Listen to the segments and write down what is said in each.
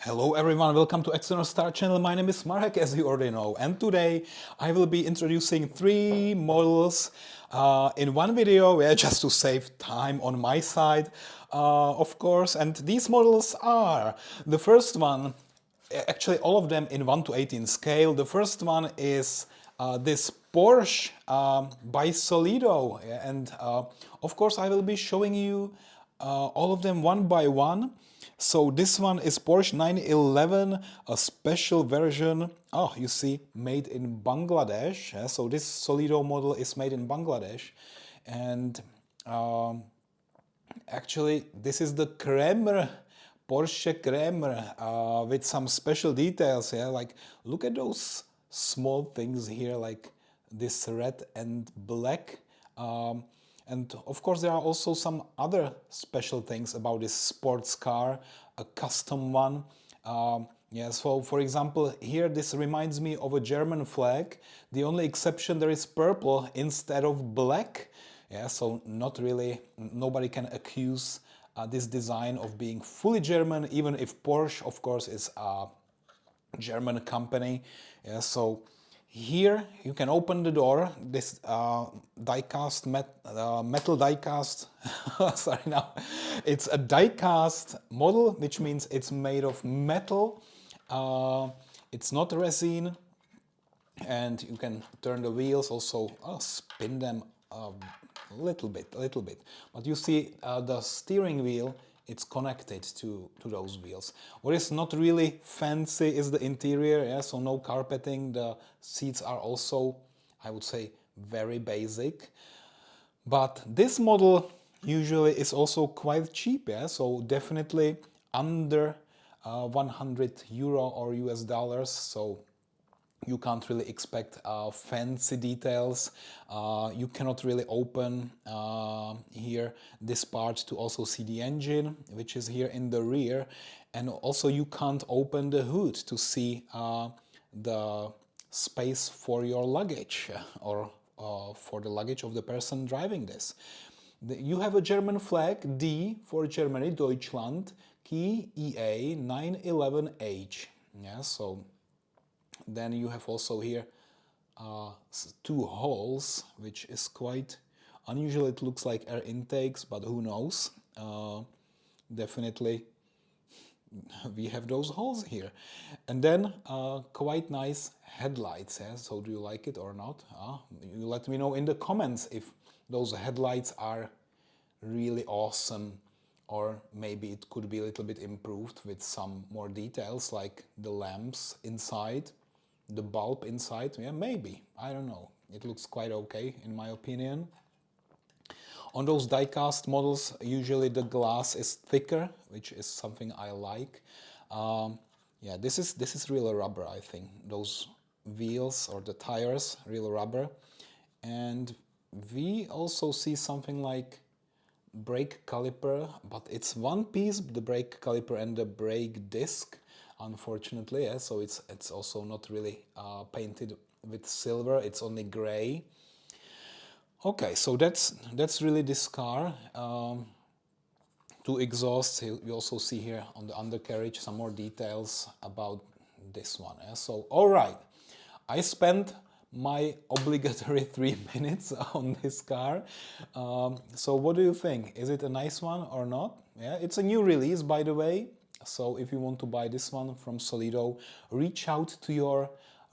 Hello everyone, welcome to External Star channel. My name is Marek, as you already know, and today I will be introducing three models in one video, just to save time on my side, of course. And these models are the first one, actually all of them in 1:18 scale. The first one is this Porsche by Solido, and of course I will be showing you all of them one by one. So this one is Porsche 911, a special version. Oh, you see, made in Bangladesh. So this Solido model is made in Bangladesh, and actually this is the Kremer, Porsche Kremer, with some special details. Like look at those small things here, like this red and black. And of course there are also some other special things about this sports car, a custom one. So for example, here this reminds me of a German flag. The only exception, there is purple instead of black. So not really, nobody can accuse this design of being fully German, even if Porsche, of course, is a German company. So here you can open the door. This die-cast metal die-cast. Sorry, now it's a die-cast model, which means it's made of metal. It's not resin, and you can turn the wheels, also spin them a little bit. But you see the steering wheel, it's connected to those wheels. What is not really fancy is the interior, so no carpeting. The seats are also, I would say, very basic. But this model usually is also quite cheap, so definitely under 100 euro or US dollars. So you can't really expect fancy details. You cannot really open here this part to also see the engine, which is here in the rear. And also you can't open the hood to see the space for your luggage or for the luggage of the person driving this. You have a German flag, D for Germany, Deutschland, key EA 911H. So then you have also here two holes, which is quite unusual. It looks like air intakes, but who knows? Definitely we have those holes here. And then quite nice headlights. So do you like it or not? You let me know in the comments if those headlights are really awesome, or maybe it could be a little bit improved with some more details, like the lamps inside, the bulb inside. Maybe, I don't know. It looks quite okay in my opinion. On those die-cast models, usually the glass is thicker, which is something I like. This is real rubber, I think. Those wheels or the tires, real rubber. And we also see something like brake caliper, but it's one piece, the brake caliper and the brake disc, unfortunately. So it's also not really painted with silver, it's only gray. Okay, so that's really this car. Two exhausts. You also see here on the undercarriage some more details about this one. So all right, I spent my obligatory 3 minutes on this car. So what do you think? Is it a nice one or not? It's a new release, by the way. So if you want to buy this one from Solido, reach out to your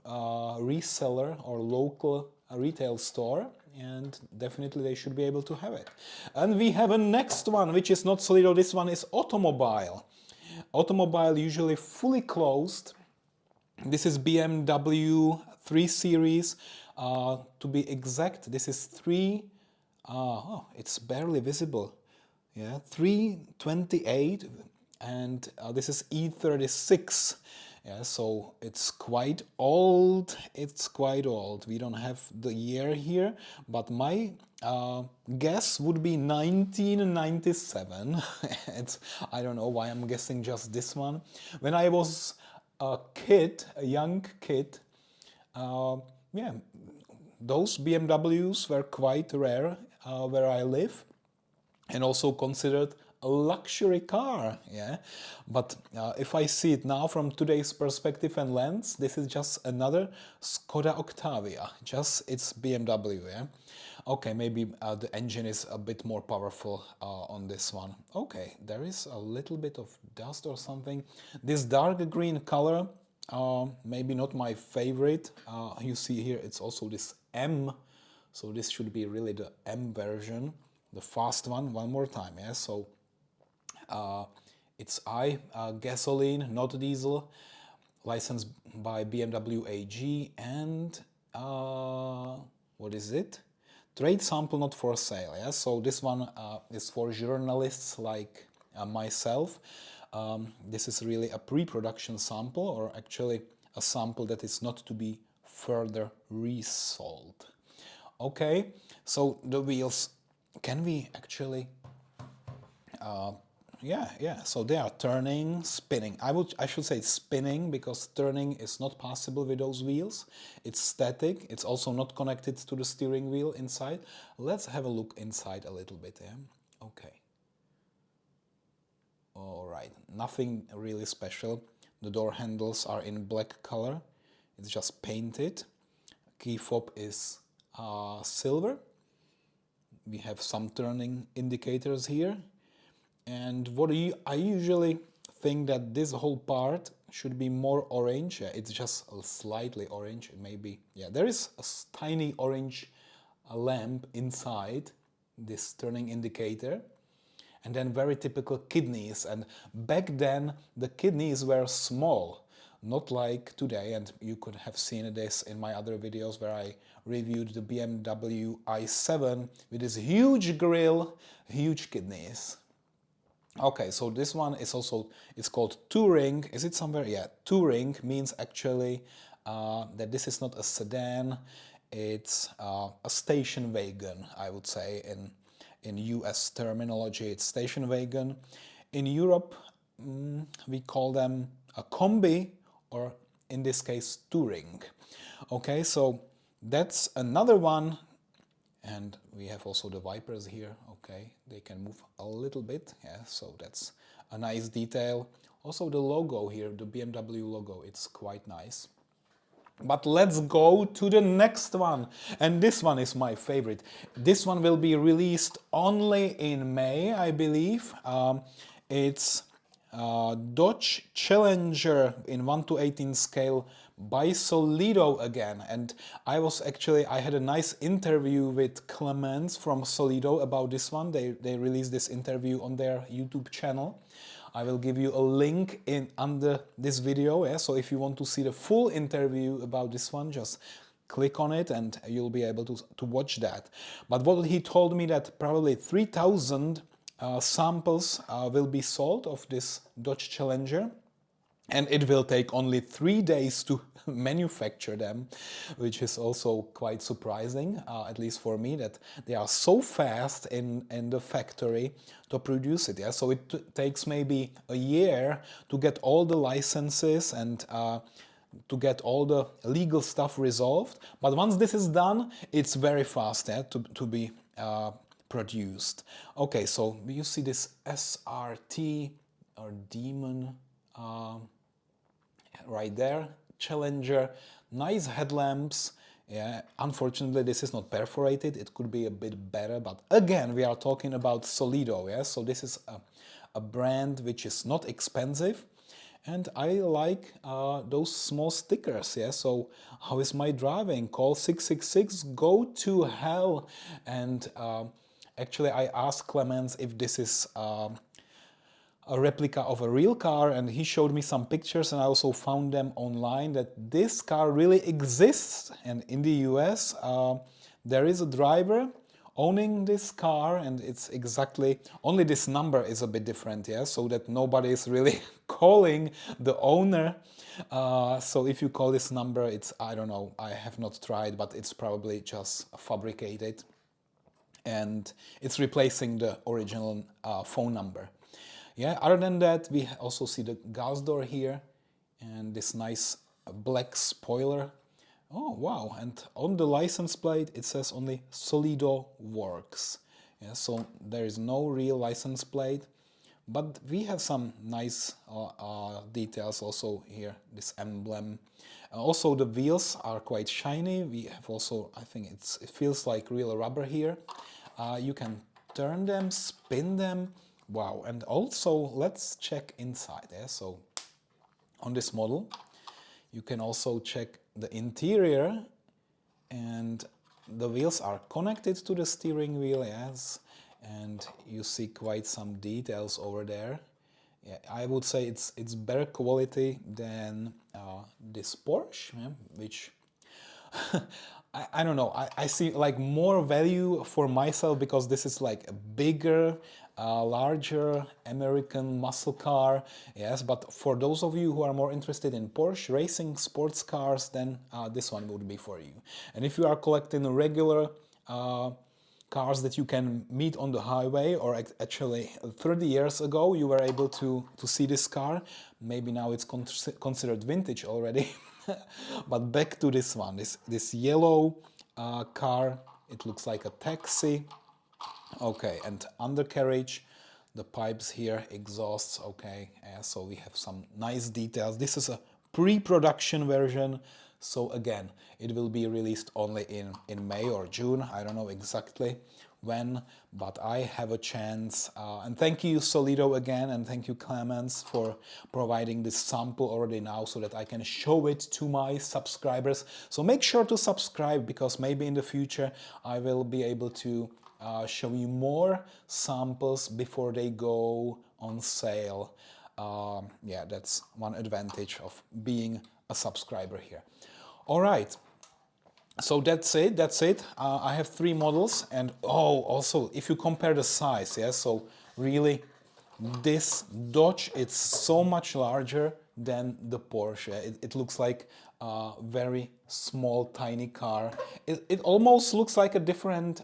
reseller or local retail store, and definitely they should be able to have it. And we have a next one, which is not Solido. This one is Automobile. Automobile, usually fully closed. This is BMW 3 Series. To be exact, this is 3, it's barely visible. 328, and this is E36. So it's quite old. We don't have the year here, but my guess would be 1997. I don't know why I'm guessing just this one. When I was a young kid, those BMWs were quite rare where I live, and also considered a luxury car, yeah. But if I see it now from today's perspective and lens, this is just another Skoda Octavia, just it's BMW, yeah. Okay, maybe the engine is a bit more powerful on this one. Okay, there is a little bit of dust or something. This dark green color, maybe not my favorite. You see here, it's also this M, so this should be really the M version, the fast one more time, yeah. So it's gasoline, not diesel, licensed by BMW AG, and what is it? Trade sample not for sale, yeah? So this one is for journalists like myself. This is really a pre-production sample, or actually a sample that is not to be further resold. Okay, so the wheels, can we actually yeah, so they are turning, spinning. I should say spinning, because turning is not possible with those wheels. It's static. It's also not connected to the steering wheel inside. Let's have a look inside a little bit, yeah? Okay. All right, nothing really special. The door handles are in black color. It's just painted. Key fob is silver. We have some turning indicators here. And what I usually think that this whole part should be more orange. Yeah, it's just slightly orange, maybe. Yeah, there is a tiny orange lamp inside this turning indicator. And then very typical kidneys. And back then, the kidneys were small, not like today. And you could have seen this in my other videos where I reviewed the BMW i7 with this huge grille, huge kidneys. Okay, so this one is also, it's called Touring. Is it somewhere? Yeah, Touring means actually that this is not a sedan, it's a station wagon, I would say. In US terminology, it's station wagon. In Europe, we call them a combi, or in this case, Touring. Okay, so that's another one. And we have also the wipers here. Okay, they can move a little bit, yeah, so that's a nice detail. Also the logo here, the BMW logo, it's quite nice. But let's go to the next one, and this one is my favorite. This one will be released only in May, I believe. It's Dodge Challenger in 1:18 scale by Solido again. And I had a nice interview with Clemens from Solido about this one. They released this interview on their YouTube channel. I will give you a link under this video, yeah? So if you want to see the full interview about this one, just click on it and you'll be able to watch that. But what he told me, that probably 3,000 samples will be sold of this Dodge Challenger, and it will take only 3 days to manufacture them, which is also quite surprising, at least for me, that they are so fast in the factory to produce it. Yeah? So it takes maybe a year to get all the licenses and to get all the legal stuff resolved. But once this is done, it's very fast, yeah, to be produced. Okay, so you see this SRT or Demon right there, Challenger, nice headlamps. Yeah, unfortunately this is not perforated, it could be a bit better, but again we are talking about Solido, yeah, so this is a brand which is not expensive. And I like those small stickers, yeah, so how is my driving? Call 666, go to hell. And actually I asked Clemens if this is a replica of a real car, and he showed me some pictures, and I also found them online, that this car really exists. And in the US there is a driver owning this car, and it's exactly, only this number is a bit different, yeah, so that nobody is really calling the owner. So if you call this number, it's, I don't know, I have not tried, but it's probably just fabricated, and it's replacing the original phone number. Yeah, other than that, we also see the gas door here and this nice black spoiler. Oh, wow. And on the license plate, it says only Solido Works. Yeah, so there is no real license plate. but we have some nice details also here, this emblem. Also the wheels are quite shiny. We have also, I think it feels like real rubber here. You can turn them, spin them. Wow. And also let's check inside. Yeah? So on this model you can also check the interior, and the wheels are connected to the steering wheel, yes, and you see quite some details over there. Yeah, I would say it's better quality than this Porsche, yeah, which I don't know. I see like more value for myself because this is like a bigger, larger American muscle car. Yes, but for those of you who are more interested in Porsche racing sports cars, then this one would be for you. And if you are collecting regular cars that you can meet on the highway, or actually 30 years ago you were able to see this car, maybe now it's considered vintage already. But back to this one, this yellow car, it looks like a taxi. Okay, and undercarriage, the pipes here, exhausts, okay, so we have some nice details. This is a pre-production version, so again, it will be released only in May or June, I don't know exactly when, but I have a chance. And thank you Solido again, and thank you Clemens for providing this sample already now so that I can show it to my subscribers. So make sure to subscribe, because maybe in the future I will be able to show you more samples before they go on sale. Yeah, that's one advantage of being a subscriber here. All right. So that's it. I have 3 models, and also if you compare the size, yeah, so really this Dodge, it's so much larger than the Porsche. It looks like a very small, tiny car. It almost looks like a different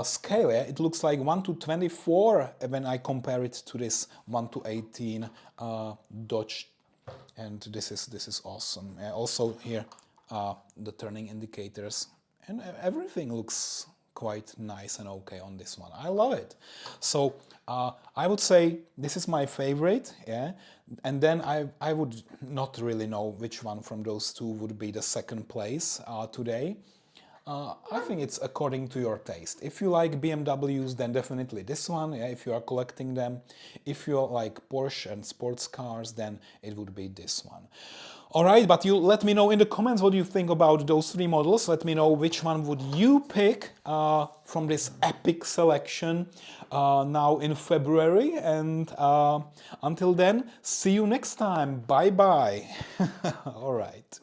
scale. Yeah? It looks like 1:24 when I compare it to this 1:18 Dodge, and this is awesome. Also here the turning indicators, and everything looks quite nice and okay on this one. I love it. So I would say this is my favorite, yeah, and then I would not really know which one from those two would be the second place today. I think it's according to your taste. If you like BMWs, then definitely this one, yeah, if you are collecting them. If you like Porsche and sports cars, then it would be this one. Alright, but you let me know in the comments what you think about those 3 models. Let me know which one would you pick from this epic selection now in February. And until then, see you next time. Bye bye. Alright.